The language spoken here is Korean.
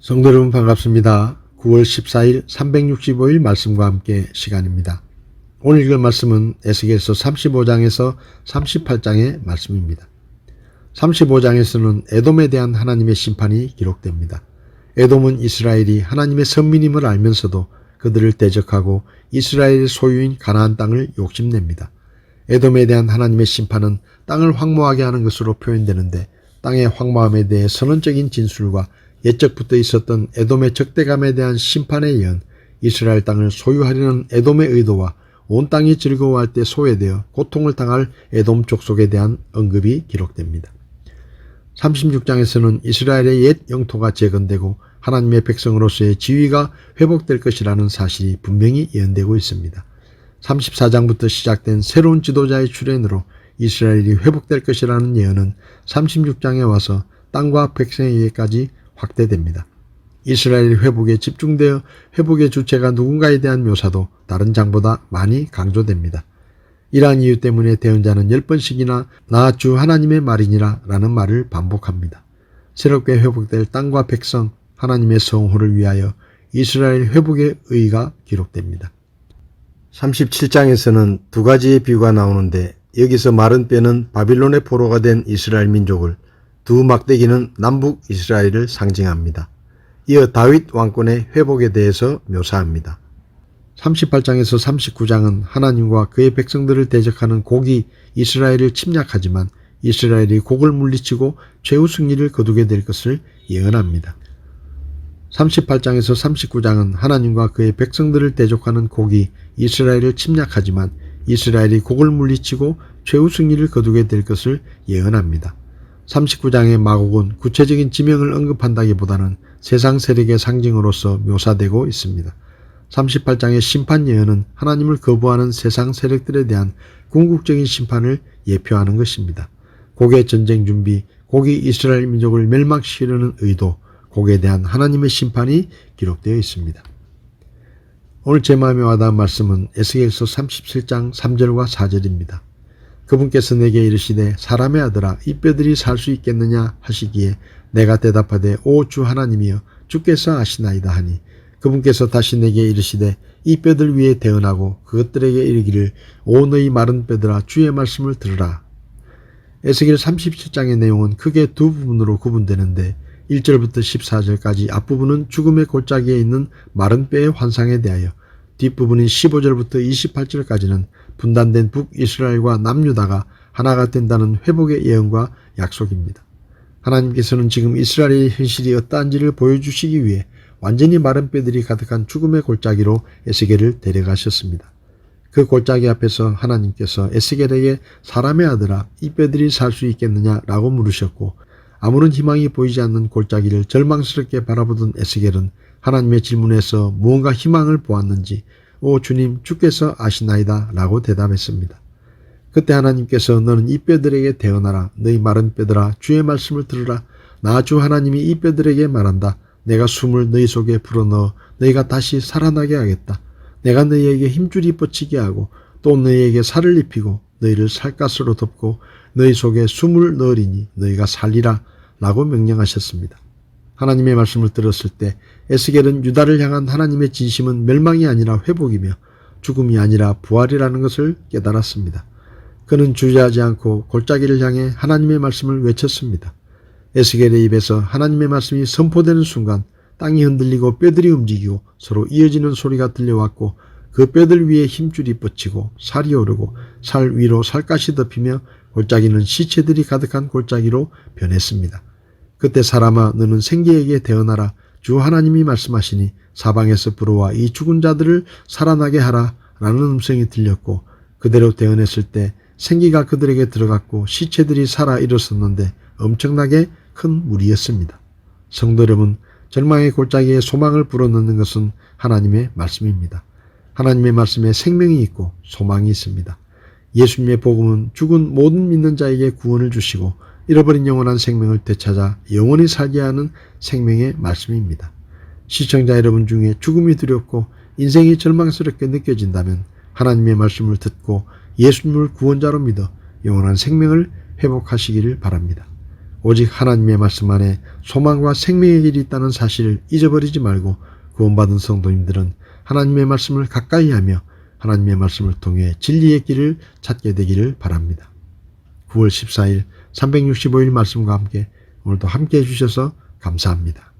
성도 여러분 반갑습니다. 9월 14일 365일 말씀과 함께 시간입니다. 오늘 읽을 말씀은 에스겔서 35장에서 38장의 말씀입니다. 35장에서는 에돔에 대한 하나님의 심판이 기록됩니다. 에돔은 이스라엘이 하나님의 선민임을 알면서도 그들을 대적하고 이스라엘의 소유인 가나안 땅을 욕심냅니다. 에돔에 대한 하나님의 심판은 땅을 황무하게 하는 것으로 표현되는데, 땅의 황무함에 대해 선언적인 진술과 옛적부터 있었던 에돔의 적대감에 대한 심판에 이은 이스라엘 땅을 소유하려는 에돔의 의도와 온 땅이 즐거워할 때 소외되어 고통을 당할 에돔 족속에 대한 언급이 기록됩니다. 36장에서는 이스라엘의 옛 영토가 재건되고 하나님의 백성으로서의 지위가 회복될 것이라는 사실이 분명히 예언되고 있습니다. 34장부터 시작된 새로운 지도자의 출현으로 이스라엘이 회복될 것이라는 예언은 36장에 와서 땅과 백성에게까지 확대됩니다. 이스라엘 회복에 집중되어 회복의 주체가 누군가에 대한 묘사도 다른 장보다 많이 강조됩니다. 이러한 이유 때문에 대언자는 10번씩이나 나 주 하나님의 말이니라 라는 말을 반복합니다. 새롭게 회복될 땅과 백성, 하나님의 성호를 위하여 이스라엘 회복의 의의가 기록됩니다. 37장에서는 두 가지의 비유가 나오는데, 여기서 마른 뼈는 바빌론의 포로가 된 이스라엘 민족을, 두 막대기는 남북 이스라엘을 상징합니다. 이어 다윗 왕권의 회복에 대해서 묘사합니다. 38장에서 39장은 하나님과 그의 백성들을 대적하는 곡이 이스라엘을 침략하지만 이스라엘이 곡을 물리치고 최후 승리를 거두게 될 것을 예언합니다. 38장에서 39장은 하나님과 그의 백성들을 대적하는 곡이 이스라엘을 침략하지만 이스라엘이 곡을 물리치고 최후 승리를 거두게 될 것을 예언합니다. 39장의 마곡은 구체적인 지명을 언급한다기보다는 세상 세력의 상징으로서 묘사되고 있습니다. 38장의 심판 예언은 하나님을 거부하는 세상 세력들에 대한 궁극적인 심판을 예표하는 것입니다. 곡의 전쟁 준비, 곡이 이스라엘 민족을 멸망시키려는 의도, 곡에 대한 하나님의 심판이 기록되어 있습니다. 오늘 제 마음에 와닿은 말씀은 에스겔서 37장 3절과 4절입니다. 그분께서 내게 이르시되 사람의 아들아 이 뼈들이 살 수 있겠느냐 하시기에 내가 대답하되 오 주 하나님이여 주께서 아시나이다 하니, 그분께서 다시 내게 이르시되 이 뼈들 위에 대언하고 그것들에게 이르기를 오 너희 마른 뼈들아 주의 말씀을 들으라. 에스겔 37장의 내용은 크게 두 부분으로 구분되는데, 1절부터 14절까지 앞부분은 죽음의 골짜기에 있는 마른 뼈의 환상에 대하여, 뒷부분인 15절부터 28절까지는 분단된 북이스라엘과 남유다가 하나가 된다는 회복의 예언과 약속입니다. 하나님께서는 지금 이스라엘의 현실이 어떠한지를 보여주시기 위해 완전히 마른 뼈들이 가득한 죽음의 골짜기로 에스겔을 데려가셨습니다. 그 골짜기 앞에서 하나님께서 에스겔에게 사람의 아들아 이 뼈들이 살 수 있겠느냐라고 물으셨고, 아무런 희망이 보이지 않는 골짜기를 절망스럽게 바라보던 에스겔은 하나님의 질문에서 무언가 희망을 보았는지 오 주님 주께서 아시나이다 라고 대답했습니다. 그때 하나님께서 너는 이 뼈들에게 대언하라. 너희 마른 뼈들아 주의 말씀을 들으라. 나 주 하나님이 이 뼈들에게 말한다. 내가 숨을 너희 속에 불어넣어 너희가 다시 살아나게 하겠다. 내가 너희에게 힘줄이 뻗치게 하고 또 너희에게 살을 입히고 너희를 살갗으로 덮고 너희 속에 숨을 넣으리니 너희가 살리라 라고 명령하셨습니다. 하나님의 말씀을 들었을 때 에스겔은 유다를 향한 하나님의 진심은 멸망이 아니라 회복이며 죽음이 아니라 부활이라는 것을 깨달았습니다. 그는 주저하지 않고 골짜기를 향해 하나님의 말씀을 외쳤습니다. 에스겔의 입에서 하나님의 말씀이 선포되는 순간 땅이 흔들리고 뼈들이 움직이고 서로 이어지는 소리가 들려왔고, 그 뼈들 위에 힘줄이 뻗치고 살이 오르고 살 위로 살갗이 덮이며 골짜기는 시체들이 가득한 골짜기로 변했습니다. 그때 사람아 너는 생기에게 대언하라. 주 하나님이 말씀하시니 사방에서 불어와 이 죽은 자들을 살아나게 하라 라는 음성이 들렸고, 그대로 대언했을 때 생기가 그들에게 들어갔고 시체들이 살아 일어섰는데 엄청나게 큰 무리였습니다. 성도 여러분, 절망의 골짜기에 소망을 불어넣는 것은 하나님의 말씀입니다. 하나님의 말씀에 생명이 있고 소망이 있습니다. 예수님의 복음은 죽은 모든 믿는 자에게 구원을 주시고 잃어버린 영원한 생명을 되찾아 영원히 살게 하는 생명의 말씀입니다. 시청자 여러분 중에 죽음이 두렵고 인생이 절망스럽게 느껴진다면 하나님의 말씀을 듣고 예수님을 구원자로 믿어 영원한 생명을 회복하시기를 바랍니다. 오직 하나님의 말씀 안에 소망과 생명의 길이 있다는 사실을 잊어버리지 말고 구원받은 성도님들은 하나님의 말씀을 가까이 하며 하나님의 말씀을 통해 진리의 길을 찾게 되기를 바랍니다. 9월 14일 365일 말씀과 함께 오늘도 함께 해주셔서 감사합니다.